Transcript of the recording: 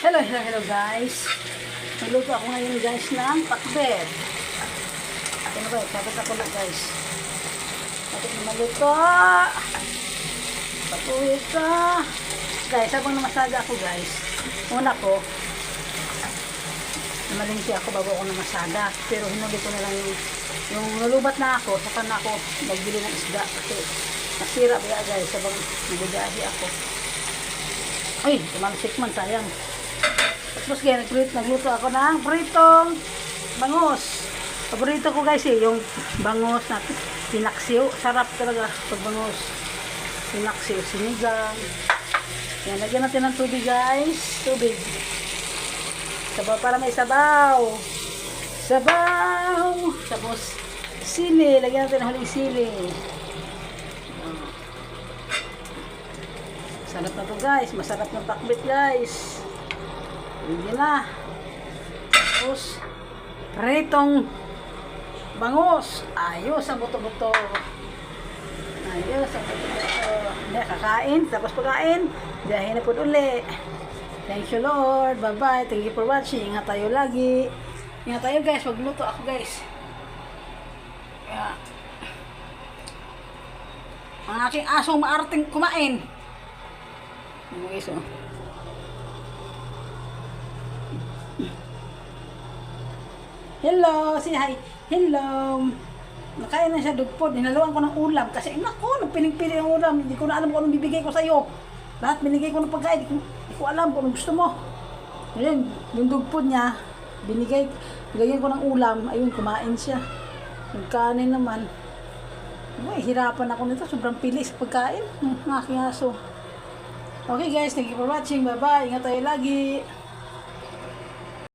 Hello guys. Nagluto ako ngayon guys ng pakbet. Ano ba? Pakbet ako na guys. Bakit na maluto? Patuloy ka. Guys, habang namasada ako guys. Una ko, namalingki ako bago ako namasada. Pero hinuli ko na lang yung nalubat na ako. Saka na ako nagbili ng isda. Kasi nasira ba guys habang nagbigahi ako. Ay, tumalsik man, sayang. Tapos kaya nagluto ako ng pritong bangus. Paborito ko guys yung bangus na pinaksiw. Sarap talaga pag bangus. Pinaksiw, sinigang. Yan, lagyan natin ng tubig guys. Tubig. Sabaw para may sabaw. Sabaw. Tapos sili. Lagyan natin ng huling sili. Sarap na to guys. Masarap ng pakbet guys. Hindi na. Tapos, pritong bangus. Ayos ang buto-buto. Ayos ang buto-buto. Hindi, kakain. Tapos pagkain, biyahin na po uli. Thank you Lord. Bye-bye. Thank you for watching. Ingat tayo lagi. Ingat tayo guys. Magluto ako guys. Yeah. Ang aking asong maarting kumain. Ano guys oh. Hello, say hi. Hello. Nakain na siya dugpod. Hinaluan ko ng ulam. Kasi naku, nagpiling-pili ng ulam. Hindi ko na alam kung anong bibigay ko sa iyo. Lahat binigay ko ng pagkain. Hindi ko alam kung anong gusto mo. Ngayon, yung dugpod niya, binigay. Ganyan ko ng ulam. Ayun, kumain siya. Yung kanin naman. Ay, hirapan ako nito. Sobrang pili sa pagkain. Aking aso. Okay guys, thank you for watching. Bye-bye. Ingat tayo lagi.